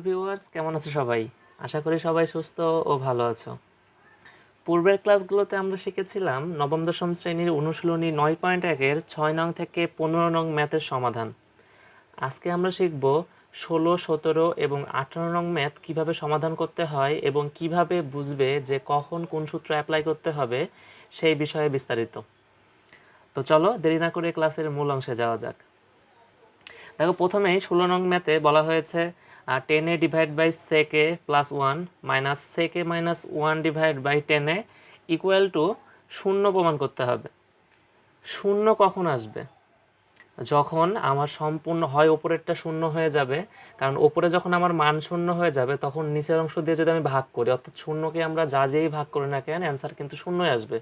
Hello viewers, কেমন আছো সবাই? আশা করি সবাই সুস্থ ও ভালো আছো। পূর্বের ক্লাসগুলোতে আমরা শিখেছিলাম নবম দশম শ্রেণীর অনুশীলনী 9.1-এর 6 নং থেকে 15 নং ম্যাথের সমাধান। আজকে আমরা শিখব 16, 17 এবং 18 নং ম্যাথ কিভাবে সমাধান করতে হয় এবং কিভাবে বুঝবে যে কখন কোন সূত্র অ্যাপ্লাই করতে হবে সেই বিষয়ে বিস্তারিত। তো চলো দেরি না করে ক্লাসের মূল অংশে যাওয়া যাক। দেখো, প্রথমেই 16 নং ম্যাথে বলা হয়েছে 10a divide by sec plus 1 minus sec minus 1 divide by 10a equal to 0 প্রমাণ করতে হবে। 0 কখন আসবে? যখন আমার সম্পূর্ণ হয় ওপরেরটা 0 হয়ে যাবে, কারণ ওপরে যখন আমার মান 0 হয়ে যাবে তখন নিচের অংশ দিয়ে যদি আমি ভাগ করি, অর্থাৎ 0কে আমরা যা দিয়েই ভাগ করি না কেন অ্যান্সার কিন্তু 0 আসবে।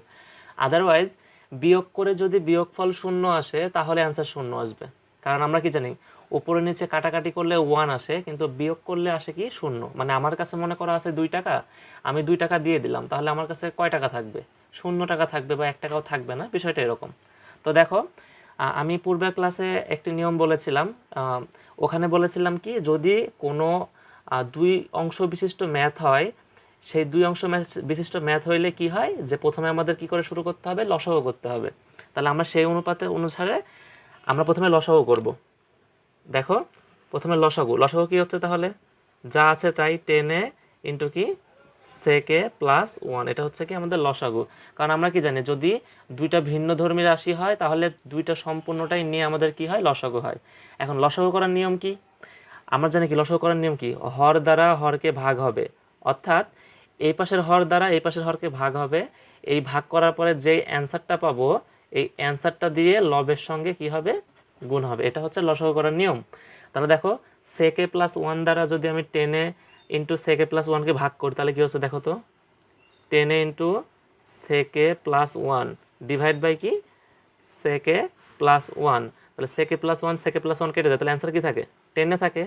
আদারওয়াইজ বিয়োগ করে যদি বিয়োগফল 0 আসে তাহলে অ্যান্সার 0 আসবে। কারণ আমরা কি জানি, উপরে নিচে কাটাকাটি করলে 1 আসে, কিন্তু বিয়োগ করলে আসে কি 0। মানে আমার কাছে মনে করা আছে 2 টাকা, আমি 2 টাকা দিয়ে দিলাম, তাহলে আমার কাছে কয় টাকা থাকবে? 0 টাকা থাকবে বা 1 টাকাও থাকবে না। বিষয়টা এরকম। তো দেখো, আমি পূর্বের ক্লাসে একটি নিয়ম বলেছিলাম। ওখানে বলেছিলাম কি, যদি কোনো 2 অংশ বিশিষ্ট ম্যাথ হয়, সেই 2 অংশ বিশিষ্ট ম্যাথ হইলে কি হয়, যে প্রথমে আমাদের কি করে শুরু করতে হবে? লসাগু করতে হবে। তাহলে আমরা সেই অনুসারে আমরা প্রথমে লসাগু করব। দেখো, প্রথমে লসাগু কি হচ্ছে তাহলে? যা আছে তাই 10a ইন্টু কি সেকে প্লাস 1, এটা হচ্ছে কি আমাদের লসাগু। কারণ আমরা কি জানি, যদি দুইটা ভিন্নধর্মী রাশি হয় তাহলে দুইটা সম্পূর্ণটাই নিয়ে আমাদের কি হয়? লসাগু হয়। এখন লসাগু করার নিয়ম কি? আমরা জানি কি লসাগু করার নিয়ম কি? হর দ্বারা হরকে ভাগ হবে, অর্থাৎ এই পাশের হর দ্বারা এই পাশের হরকে ভাগ হবে। এই ভাগ করার পরে যে অ্যান্সারটা পাবো, এই অ্যান্সারটা দিয়ে লবের সঙ্গে কি হবে? গুণ হবে। এটা হচ্ছে লসাগু করার নিয়ম। তাহলে দেখো, সেকে প্লাস 1 দ্বারা যদি আমি 10a ইন্টু সেকে প্লাস 1কে ভাগ করি তাহলে কী হচ্ছে দেখো তো? 10a ইন্টু সেকে প্লাস 1 ডিভাইড বাই কি সেকে প্লাস 1। তাহলে সেকে প্লাস 1 সেকে প্লাস 1 কেটে যায়, তাহলে অ্যান্সার কি থাকে? 10 থাকে।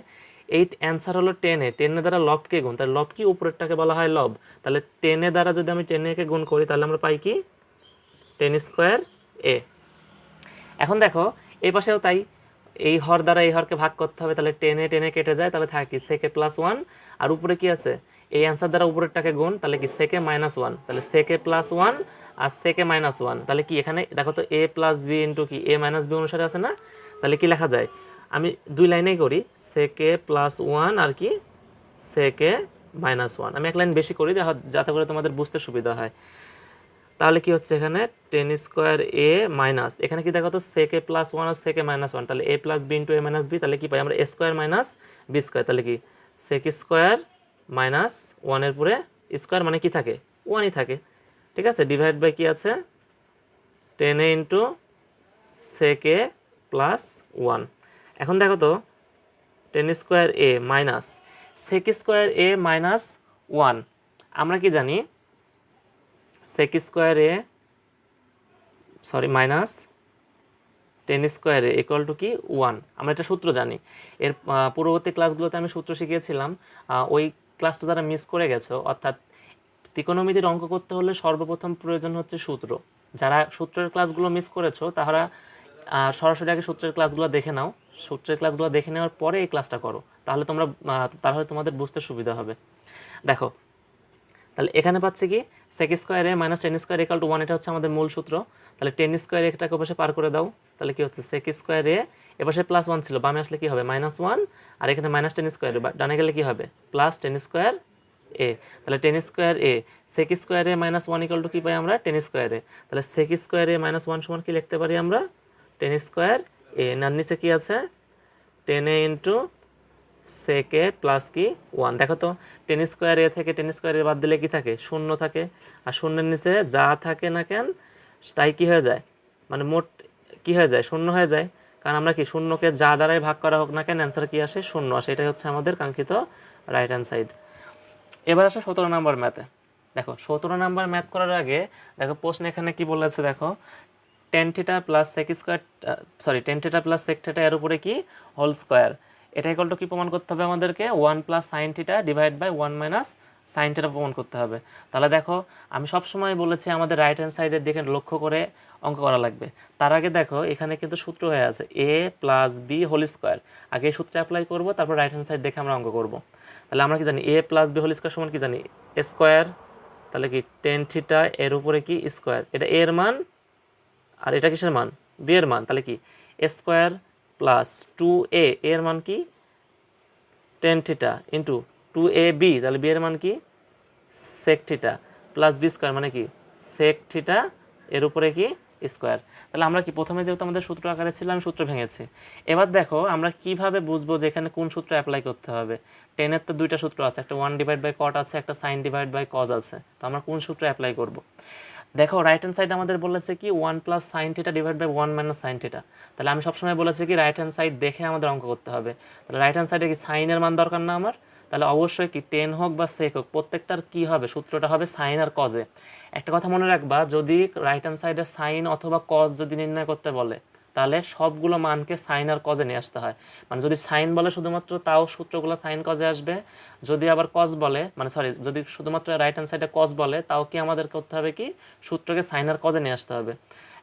এই অ্যান্সার হলো 10a। 10 দ্বারা লবকে গুণ, তাহলে লব কি? উপরেরটাকে বলা হয় লব। তাহলে 10 দ্বারা যদি আমি 10কে গুণ করি তাহলে আমরা পাই কি? 10 স্কোয়ার a। এখন দেখো, এই পাশেও তাই, এই হর দ্বারা এই হরকে ভাগ করতে হবে, তাহলে 10 কেটে যায়, তাহলে থাকে সেকে প্লাস 1। আর উপরে কি আছে? এই অ্যান্সার দ্বারা উপরেরটাকে গুণ, তাহলে কি সেকে মাইনাস 1, তাহলে সেকে প্লাস 1 আর সেকে মাইনাস 1। তাহলে কি এখানে দেখো তো, a প্লাস বি ইন্টু কি এ মাইনাস বি অনুসারে আছে না? তাহলে কি লেখা যায়? আমি 2 লাইনেই করি, সেকে প্লাস 1 আর কি সেকে মাইনাস 1। আমি 1 লাইন বেশি করি যাতে করে তোমাদের বুঝতে সুবিধা হয়। তাহলে কি হচ্ছে এখানে? 10 স্কোয়ার এ মাইনাস, এখানে কি দেখো তো, সেকে প্লাস 1 আর সেকে মাইনাস 1, তাহলে এ প্লাস বি ইন্টু এ মাইনাস বি। তাহলে কি পাই আমরা? এ স্কোয়ার মাইনাস বি স্কোয়ার। তাহলে কি সেক স্কোয়ার মাইনাস 1-এর পরে স্কোয়ার মানে কি থাকে? 1ই থাকে। ঠিক আছে, ডিভাইড বাই কি আছে? 10a ইন্টু সেকে প্লাস 1। এখন দেখো তো, 10 স্কোয়ার এ মাইনাস সেক স্কোয়ার এ মাইনাস 1। আমরা কি জানি? সেক স্কোয়ার এ মাইনাস 10 স্কোয়ারে ইকুয়াল টু কি 1। আমরা এটা সূত্র জানি। এর পূর্ববর্তী ক্লাসগুলোতে আমি সূত্র শিখিয়েছিলাম। ওই ক্লাসটা যারা মিস করে গেছো, অর্থাৎ ত্রিকোণমিতির অঙ্ক করতে হলে সর্বপ্রথম প্রয়োজন হচ্ছে সূত্র। যারা সূত্রের ক্লাসগুলো মিস করেছো তারা সরাসরি আগে সূত্রের ক্লাসগুলো দেখে নাও। সূত্রের ক্লাসগুলো দেখে নেওয়ার পরে এই ক্লাসটা করো, তাহলে তোমাদের বুঝতে সুবিধা হবে। দেখো, তাহলে এখানে পাচ্ছে কি sec square A minus 10 square equal to 1, এটা হচ্ছে আমাদের মূল সূত্র। তাহলে 10 স্কোয়ার এটাকে পাশে পার করে দাও, তাহলে কি হচ্ছে? সেক স্কোয়ার এ এপাশে প্লাস 1 ছিল, বামে আসলে কি হবে? মাইনাস 1। আর এখানে মাইনাস 10 স্কোয়ার, ডানে গেলে কি হবে? Plus 10 square A. তাহলে 10 square A sec square A minus 1 equal to কি পাই আমরা? 10 স্কোয়ার এ। তাহলে সেক স্কোয়ার এ মাইনাস 1 সমান কি লিখতে পারি আমরা? 10 স্কোয়ার এ। নার নিচে কি আছে? 10a ইন্টু সেকে প্লাস কি 1। দেখো তো, 10 স্কোয়ার এ থেকে 10 স্কোয়ার এ বাদ দিলে কি থাকে? 0 থাকে। আর শূন্যের নিচে যা থাকে না কেন তাই কি হয়ে যায়? মানে মোট কি হয়ে যায়? 0 হয়ে যায়। কারণ আমরা কি, শূন্যকে যা দ্বারাই ভাগ করা হোক না কেন অ্যান্সার কি আসে? 0 আসে। এটাই হচ্ছে আমাদের কাঙ্ক্ষিত রাইট হ্যান্ড সাইড। এবার আসো 17 নাম্বার ম্যাথে। দেখো, 17 নাম্বার ম্যাথ করার আগে দেখো প্রশ্ন এখানে কি বলেছে দেখো, tan theta plus sec square, tan theta plus sec theta এর উপরে কি হোল স্কোয়ার, এটা ইকুয়াল টু কি প্রমাণ করতে হবে আমাদেরকে? 1 plus sine theta divide by 1 minus sine theta প্রমাণ করতে হবে। তাহলে দেখো, আমি সবসময় বলেছি আমাদের রাইট হ্যান্ড সাইডের দিকে লক্ষ্য করে অঙ্ক করা লাগবে। তার আগে দেখো, এখানে কিন্তু সূত্র হয়ে আছে এ প্লাস বি হোল স্কোয়ার। আগে এই সূত্রে অ্যাপ্লাই করবো, তারপর রাইট হ্যান্ড সাইড দেখে আমরা অঙ্ক করব। তাহলে আমরা কি জানি a plus B whole square সমান কি জানি স্কোয়ার, তাহলে কি টেন থিটা এর উপরে কি স্কোয়ার, এটা a এর মান আর এটা কিসের মান বি এর মান, তাহলে কি স্কোয়ার প্লাস 2a এর মান কি টেন থিটা ইন্টু 2ab, তাহলে বি এর মান কি sec theta plus B square মানে কি সেক থিটা এর উপরে কি স্কোয়ার। তাহলে আমরা কি প্রথমে যেহেতু আমাদের সূত্র আকারে ছিল আমি সূত্র ভেঙেছি। এবার দেখো আমরা কিভাবে বুঝবো যে এখানে কোন সূত্র অ্যাপ্লাই করতে হবে। টেনের তো দুইটা সূত্র আছে, একটা 1/cot আছে, একটা sin/cos আছে। তো আমরা কোন সূত্র অ্যাপ্লাই করব? দেখো রাইট হ্যান্ড সাইড আমাদের বলেছে কি 1 + sin θ / 1 - sin θ। তাহলে আমি সবসময় বলেছি কি রাইট হ্যান্ড সাইড দেখে আমাদের অঙ্ক করতে হবে। তাহলে রাইট হ্যান্ড সাইডে কি সাইনের মান দরকার না আমার? তাহলে অবশ্যই কি টেন হোক বা সেক হোক প্রত্যেকটার কি হবে সূত্রটা হবে সাইন আর কজে। একটা কথা মনে রাখবা, যদি রাইট হ্যান্ড সাইডে সাইন অথবা কজ যদি নির্ণয় করতে বলে তাহলে সবগুলো মানকে সাইন আর কজে নিয়ে আসতে হয়। মানে যদি সাইন বলে শুধুমাত্র তাও সূত্রগুলো সাইন কজে আসবে, যদি আবার কজ বলে মানে সরি যদি শুধুমাত্র রাইট হ্যান্ড সাইডে কজ বলে তাও কি আমাদের করতে হবে কি সূত্রকে সাইন আর কজে নিয়ে আসতে হবে।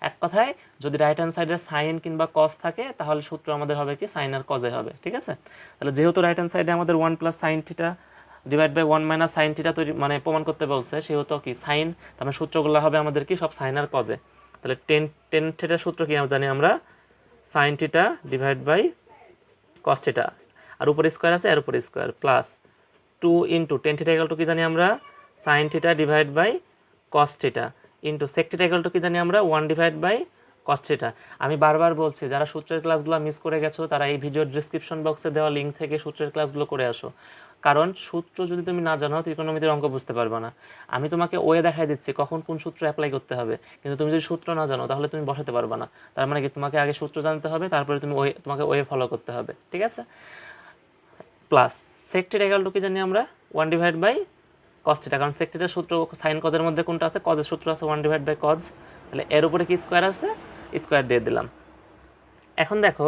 এক কথায় যদি রাইট হ্যান্ড সাইডে সাইন কিংবা কজ থাকে তাহলে সূত্র আমাদের হবে কি সাইন আর কজে হবে, ঠিক আছে। তাহলে যেহেতু রাইট হ্যান্ড সাইডে আমাদের 1 + sin θ / 1 - sin θ তৈরি মানে প্রমাণ করতে বলছে, সেহেতু কি সাইন, তারপরে সূত্রগুলো হবে আমাদের কি সব সাইন আর কজে। তাহলে টেন থিটার সূত্র কি আমরা জানি আমরা sin θ / cos θ, আর উপরে স্কোয়ার আছে এর উপরে square plus 2 into tan theta equal to কি জানি আমরা sin θ / cos θ into sec θ equal to কি জানি আমরা 1/cos θ। আমি বারবার বলছি যারা সূত্রের ক্লাসগুলো মিস করে গেছো তারা এই ভিডিওর ডিসক্রিপশন বক্সে দেওয়া লিঙ্ক থেকে সূত্রের ক্লাসগুলো করে আসো, কারণ সূত্র যদি তুমি না জানো ত্রিকোণমিতির অঙ্ক বুঝতে পারবে না। আমি তোমাকে ওয়ে দেখাই দিচ্ছি কখন কোন সূত্র অ্যাপ্লাই করতে হবে, কিন্তু তুমি যদি সূত্র না জানো তাহলে তুমি বসাতে পারবে না। তার মানে কি তোমাকে আগে সূত্র জানতে হবে, তারপরে তোমাকে ওয়ে ফলো করতে হবে, ঠিক আছে। প্লাস sec θ ইকুয়াল টু কি জানি আমরা 1/cos θ, কারণ sec θ এর সূত্র সাইন কজের মধ্যে কোনটা আছে কজের সূত্র আছে 1/cos, তাহলে এর উপরে কি স্কোয়ার আছে স্কোয়ার দিয়ে দিলাম। এখন দেখো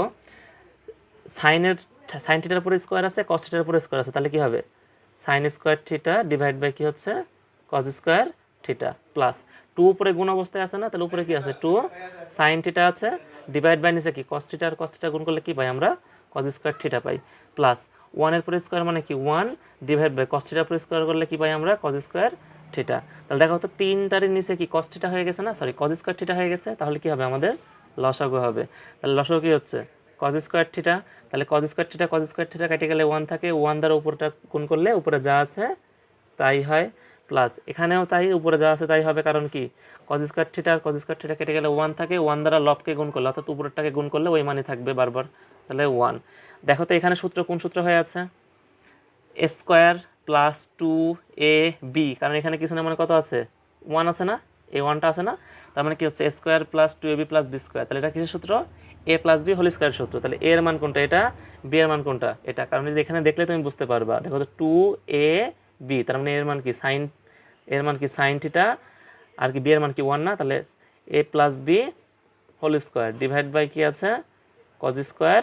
সাইন থিটার উপরে স্কোয়ার আছে cos θ এর উপরে স্কোয়ার আছে, তাহলে কি হবে sin স্কোয়ার থিটা / কি হচ্ছে cos স্কোয়ার থিটা প্লাস 2 উপরে গুণ অবস্থায় আছে না, তাহলে উপরে কি আছে 2 sin θ আছে / নিচে কি cos θ আর cos θ গুণ করলে কি পাই আমরা cos স্কোয়ার থিটা পাই প্লাস 1 এর উপরে স্কোয়ার মানে কি 1 / cos θ এর উপরে স্কোয়ার করলে কি পাই আমরা cos স্কোয়ার থিটা। তাহলে দেখো তো তিনটার নিচে কি cos θ হয়ে গেছে না, সরি cos স্কোয়ার থিটা হয়ে গেছে, তাহলে কি হবে আমাদের লসাগু হবে। তাহলে লসাগু কি হচ্ছে cos স্কোয়ার থিটা, তাহলে cos স্কোয়ার থিটা কেটে গেলে 1 থাকে, 1 দ্বারা উপরটা গুণ করলে উপরে যা আছে তাই হয় প্লাস এখানেও তাই উপরে যা আছে তাই হবে, কারণ কি cos স্কোয়ার থিটা আর cos স্কোয়ার থিটা কেটে গেলে 1 থাকে, 1 দ্বারা লবকে গুণ করলে অর্থাৎ উপরেরটাকে গুণ করলে ওই মানই থাকবে বারবার, তাহলে 1। দেখো তো এখানে সূত্র কোন সূত্র হয়ে আছে স্কোয়ার প্লাস 2ab, কারণ এখানে কিছু না মানে কত আছে 1 আছে না, এই 1টা আছে না, তার মানে কি হচ্ছে square plus 2ab plus b square, তাহলে এটা কিসের সূত্র a + b হোল স্কোয়ার সূত্র। তাহলে a এর মান কোনটা এটা, b এর মান কোনটা এটা, কারণ যে এখানে দেখলে তুমি বুঝতে পারবা। দেখো তো 2ab তার মানে এর মান কি sin θ আর কি b এর মান কি 1 না, তাহলে a + b হোল স্কোয়ার / কি আছে cos স্কোয়ার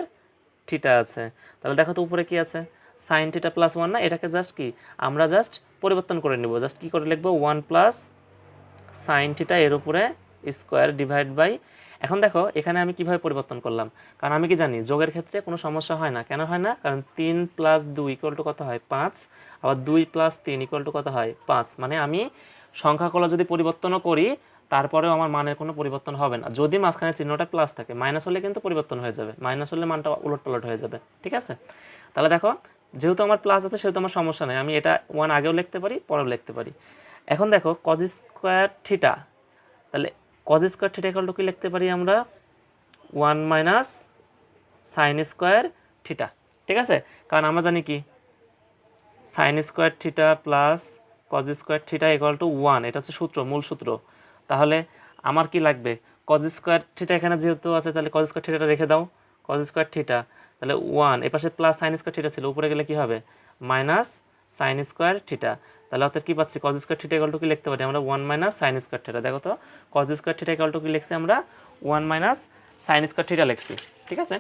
থিটা আছে। তাহলে দেখো তো উপরে কি আছে sin θ + 1 না, এটাকে জাস্ট কি আমরা জাস্ট পরিবর্তন করে নেব, জাস্ট কি করে লিখবো 1 + sin θ এর উপরে স্কোয়ার / এখন দেখো এখানে আমি কিভাবে পরিবর্তন করলাম, কারণ আমি কি জানি যোগের ক্ষেত্রে কোনো সমস্যা হয় না, কেন হয় না, কারণ 3 + 2 = কত হয় 5, আবার 2 + 3 = কত হয় 5, মানে আমি সংখ্যাগুলো যদি পরিবর্তনও করি তারপরেও আমার মানের কোনো পরিবর্তন হবে না, যদি মাঝখানে চিহ্নটা প্লাস থাকে, মাইনাস হলে কিন্তু পরিবর্তন হয়ে যাবে, মাইনাস হলে মানটা উলটপালট হয়ে যাবে, ঠিক আছে। তাহলে দেখো যেহেতু আমার প্লাস আছে সেহেতু আমার সমস্যা নেই, আমি এটা 1 আগেও লিখতে পারি পরেও লিখতে পারি। এখন দেখো cos স্কোয়ার থিটা, তাহলে cos square theta equal to কি লিখতে পারি আমরা 1 - sin স্কোয়ার থিটা, ঠিক আছে। কারণ আমরা জানি কি sin square theta plus cos square theta equal to 1, এটা হচ্ছে সূত্র, মূল সূত্র। তাহলে আমার কি লাগবে cos স্কোয়ার থিটা এখানে যেহেতু আছে তাহলে cos স্কোয়ার থিটাটা রেখে দাও, cos স্কোয়ার থিটা, তাহলে 1 এর পাশে প্লাস sin স্কোয়ার থিটা ছিল, উপরে গেলে কি হবে মাইনাস sin স্কোয়ার থিটা, তাহলে অর্থাৎ কি পাচ্ছি cos square theta equal to কি লিখতে পারি আমরা 1 - sin স্কোয়ার থিটা। দেখো তো cos square theta equal to কি লিখছি আমরা 1 - sin স্কোয়ার থিটা লিখছি, ঠিক আছে।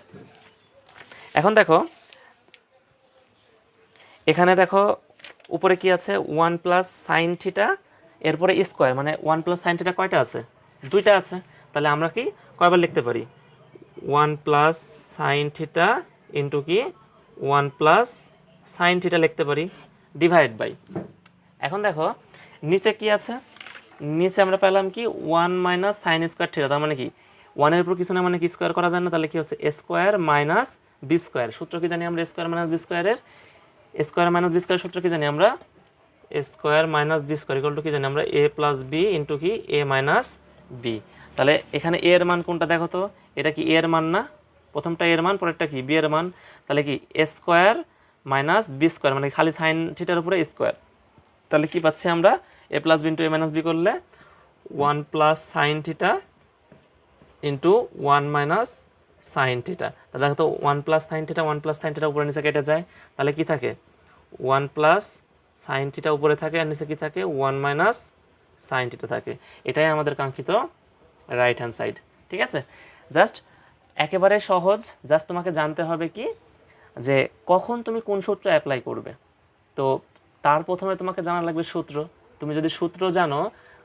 এখন দেখো এখানে দেখো উপরে কি আছে 1 + sin θ এরপরে স্কোয়ার, মানে 1 + sin θ কয়টা আছে দুইটা আছে, তাহলে আমরা কি কয়বার লিখতে পারি 1 + sin θ ইন্টু কি 1 + sin θ লিখতে পারি। ডিভাইড বাই, এখন দেখো নিচে কি আছে, নিচে আমরা পেলাম কি 1 মাইনাস সাইন স্কোয়ার থিটা, তার মানে কি 1-এর উপর কিছু না মানে কি স্কোয়ার করা যায় না, তাহলে কি হচ্ছে A square minus B square, সূত্র কি জানি আমরা স্কোয়ার মাইনাস বি স্কোয়ারের, স্কোয়ার মাইনাস বি স্কোয়ার সূত্র কি জানি আমরা square minus B square equal to কি জানি আমরা এ প্লাস বি ইন্টু কি এ মাইনাস বি। তাহলে এখানে এ এর মান কোনটা দেখো তো, এটা কি এ এর মান না, প্রথমটা এর মান পরেরটা কি বি এর মান, তাহলে কি এ স্কোয়ার মাইনাস বি স্কোয়ার মানে খালি সাইন থিটার উপরে স্কোয়ার, তাহলে কি পাচ্ছি আমরা এ প্লাস বি ইন্টু এ মাইনাস বি করলে 1 plus sine theta into 1 minus sine theta, তাহলে দেখো তো 1 plus sine theta 1 plus sine theta উপরে নিচে কেটে যায়, তাহলে কি থাকে 1 প্লাস সাইন থিটা উপরে থাকে আর নিচে কি থাকে 1 মাইনাস সাইন থিটা থাকে, এটাই আমাদের কাঙ্ক্ষিত রাইট হ্যান্ড সাইড। ঠিক আছে, জাস্ট একেবারে সহজ, জাস্ট তোমাকে জানতে হবে কি যে কখন তুমি কোন সূত্র অ্যাপ্লাই করবে। তো তার প্রথমে তোমাকে জানা লাগবে সূত্র, তুমি যদি সূত্র জানো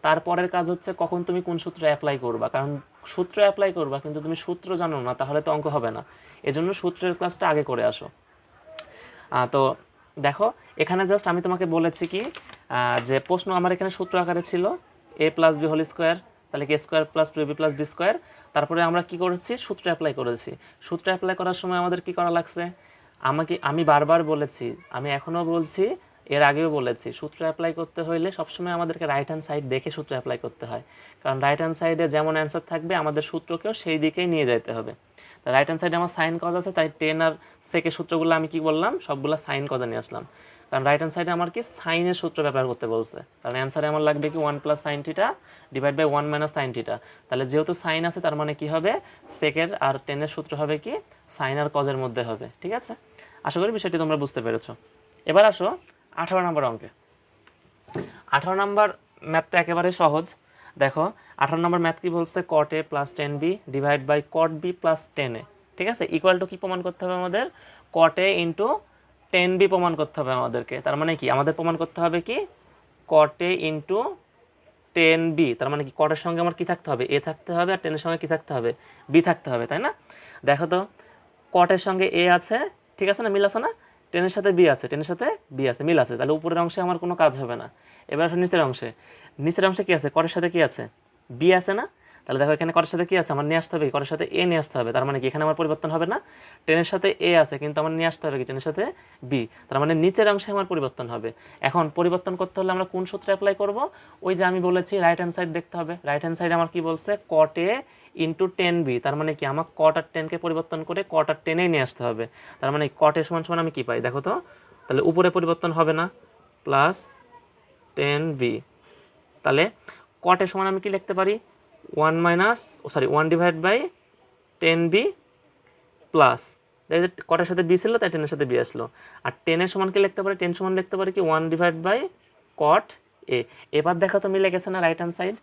তারপরের কাজ হচ্ছে কখন তুমি কোন সূত্র অ্যাপ্লাই করবা, কারণ সূত্র অ্যাপ্লাই করবা কিন্তু তুমি সূত্র জানো না তাহলে তো অঙ্ক হবে না, এজন্য সূত্রের ক্লাসটা আগে করে আসো। তো দেখো এখানে জাস্ট আমি তোমাকে বলেছি কি যে প্রশ্ন আমার এখানে সূত্র আকারে ছিল A plus B whole square, তাহলে কি square plus 2ab plus B square, তারপরে আমরা কি করেছি সূত্র অ্যাপ্লাই করেছি, সূত্র অ্যাপ্লাই করার সময় আমাদের কি করা লাগছে, আমি বারবার বলেছি, আমি এখনও বলছি, এর আগেও বলেছি, সূত্র অ্যাপ্লাই করতে হলে সবসময় আমাদেরকে রাইট হ্যান্ড সাইড দেখে সূত্র অ্যাপ্লাই করতে হয়, কারণ রাইট হ্যান্ড সাইডে যেমন অ্যান্সার থাকবে আমাদের সূত্রকেও সেই দিকেই নিয়ে যেতে হবে। তা রাইট হ্যান্ড সাইডে আমার সাইন কজ আছে, তাই 10 আর সেকের সূত্রগুলো আমি কি বললাম সবগুলো সাইন কজে নিয়ে আসলাম, কারণ রাইট হ্যান্ড সাইডে আমার কি সাইনের সূত্র ব্যবহার করতে বলছে, কারণ অ্যান্সারে আমার লাগবে কি 1 plus sine theta divide by 1 minus sine theta, তাহলে যেহেতু সাইন আছে তার মানে কি হবে সেকের আর 10-এর সূত্র হবে কি সাইন আর কজের মধ্যে হবে। ঠিক আছে, আশা করি বিষয়টি তোমরা বুঝতে পেরেছো। এবার আসো 18 নম্বর অঙ্কে। 18 নম্বর ম্যাথটা একেবারে সহজ, দেখো 18 নম্বর ম্যাথ কি বলছে cot a plus 10b divide by cot b plus 10a। ঠিক আছে, ইকুয়াল টু কি প্রমাণ করতে হবে আমাদের cot a ইন্টু 10b প্রমাণ করতে হবে আমাদেরকে, তার মানে কি আমাদের প্রমাণ করতে হবে কি cot a ইন্টু 10b, তার মানে কি cot এর সঙ্গে আমার কি থাকতে হবে a থাকতে হবে আর 10 এর সঙ্গে কি থাকতে হবে b থাকতে হবে, তাই না? দেখো তো cot এর সঙ্গে a আছে, ঠিক আছে না, মিল আছে না, 10 এর সাথে b আছে, 10 এর সাথে b আছে, মিল আছে, তাহলে উপরের অংশে আমার কোনো কাজ হবে না। এবার আসলে নিচের অংশে, নিচের অংশে কি আছে cot এর সাথে কি আছে b আছে না, তাহলে দেখো এখানে cot এর সাথে কি আছে আমার নিয়ে আসতে হবে, cot এর সাথে a নিয়ে আসতে হবে, তার মানে কি এখানে আমার পরিবর্তন হবে না, 10 এর সাথে a আছে কিন্তু আমার নিয়ে আসতে হবে কি 10 এর সাথে b, তার মানে নিচের অংশে আমার পরিবর্তন হবে। এখন পরিবর্তন করতে হলে আমরা কোন সূত্র অ্যাপ্লাই করব, ওই যে আমি বলেছি রাইট হ্যান্ড সাইড দেখতে হবে, রাইট হ্যান্ড সাইড আমার কি বলছে cot a ইন্টু 10b, তার মানে কি আমার cot আর 10কে পরিবর্তন করে cot আর 10 নিয়ে আসতে হবে, তার মানে cot এর সমান সমান আমি কি পাই দেখো তো, তাহলে উপরে পরিবর্তন হবে না প্লাস 10b, তাহলে cot এর সমান আমি কি লিখতে পারি 1 divide by 10b plus, cot এর সাথে b ছিল তাই 10 এর সাথে b আসলো, আর 10 এর সমান কি লিখতে পারি 10 সমান লিখতে পারি কি 1 ডিভাইড বাই cot a। এবার দেখো তো মিলে গেছে না রাইট হ্যান্ড সাইড,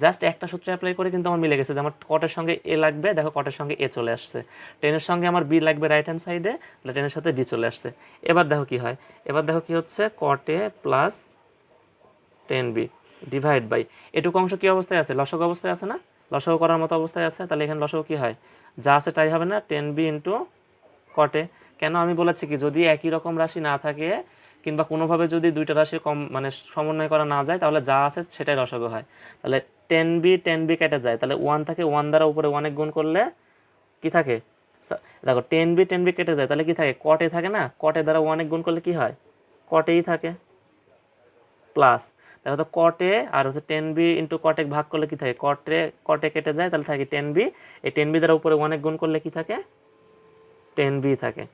জাস্ট একটা সূত্র অ্যাপ্লাই করে কিন্তু আমার মিলে গেছে যে আমার cot এর সঙ্গে a লাগবে, দেখো cot এর সঙ্গে a চলে আসছে, 10 এর সঙ্গে আমার b লাগবে রাইট হ্যান্ড সাইডে, তাহলে 10 এর সাথে b চলে আসছে। এবার দেখো কি হয়, এবার দেখো কি হচ্ছে cot a plus 10b divide by, এটুকু অংশ কি অবস্থায় আছে লসগু অবস্থায় আছে না, লসগু করার মতো অবস্থায় আছে, তাহলে এখানে লসগু কি হয় যা আছে তাই হবে না 10b ইন্টু cot a। কেন আমি বলেছি কি যদি একই রকম রাশি না থাকে কিংবা কোনোভাবে যদি দুইটা রাশি কম মানে সমন্বয় করা না যায় তাহলে যা আছে সেটাই লসগু হয়, তাহলে 10b কেটে যায়, তাহলে 1 থাকে 1 দ্বারা উপরে 1 গুণ করলে কি থাকে, দেখো 10b কেটে যায় তাহলে কি থাকে cot a থাকে না, cot a দ্বারা 1 গুণ করলে কি হয় cot a থাকে প্লাস, দেখো তো cot a আর হচ্ছে 10b ইন্টু cot a ভাগ করলে কি থাকে cot a কেটে যায় তাহলে থাকে 10b, এই 10b দ্বারা উপরে 1 গুণ করলে কি থাকে 10b থাকে।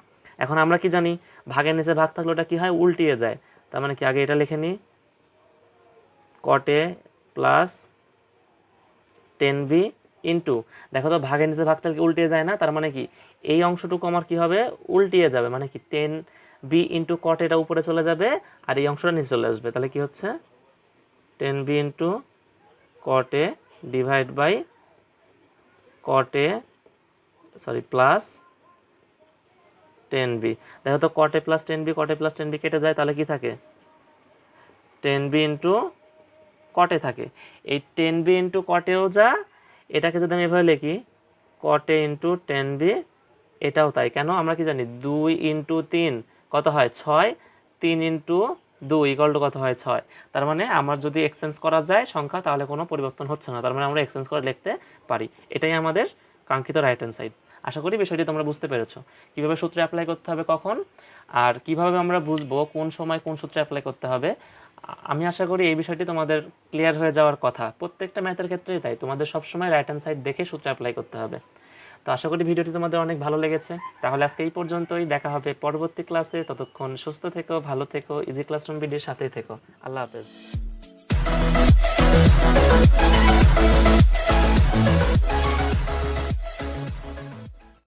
এখন আমরা কি জানি ভাগের নিচে ভাগ থাকলে ওটা কি হয় উল্টিয়ে যায়, তার মানে কি আগে এটা লিখে নিই cot a plus 10b into, দেখো তো ভাগের নিচে ভাগ থাকলে উল্টিয়ে যায় না, তার মানে কি এই অংশটুকু আমার কি হবে উল্টিয়ে যাবে, মানে কি 10b ইন্টু cot এটা উপরে চলে যাবে আর এই অংশটা নিচে চলে আসবে, তাহলে কি হচ্ছে 10b into cot a divide by cot a plus 10b, দেখো তো cot a প্লাস 10b কেটে যায় তাহলে কি থাকে 10b ইন্টু cot a থাকে, এই 10b ইন্টু cot aও যা, এটাকে যদি আমি এভাবে লিখি cot a ইন্টু 10b এটাও তাই, কেন আমরা কি জানি 2 ইন্টু 3 কত হয় 6, 3 × 2 = কত হয় 6। তার মানে আমার যদি এক্সচেঞ্জ করা যায় সংখ্যা তাহলে কোনো পরিবর্তন হচ্ছে না, তার মানে আমরা এক্সচেঞ্জ করে লিখতে পারি। এটাই আমাদের কাঙ্ক্ষিত রাইট হ্যান্ড সাইড। আশা করি বিষয়টি তোমরা বুঝতে পেরেছো কীভাবে সূত্র অ্যাপ্লাই করতে হবে কখন, আর কিভাবে আমরা বুঝবো কোন সময় কোন সূত্র অ্যাপ্লাই করতে হবে। আমি আশা করি এই বিষয়টি তোমাদের ক্লিয়ার হয়ে যাওয়ার কথা। প্রত্যেকটা ম্যাথের ক্ষেত্রেই তাই, তোমাদের সবসময় রাইট হ্যান্ড সাইড দেখে সূত্র অ্যাপ্লাই করতে হবে। তো আশা করি ভিডিওটি তোমাদের অনেক ভালো লেগেছে। তাহলে আজকে এই পর্যন্তই, দেখা হবে পরবর্তী ক্লাসে। ততক্ষণ সুস্থ থেকো, ভালো থেকো, ইজি ক্লাসরুম ভিডিওর সাথেই থেকো। আল্লাহ হাফেজ।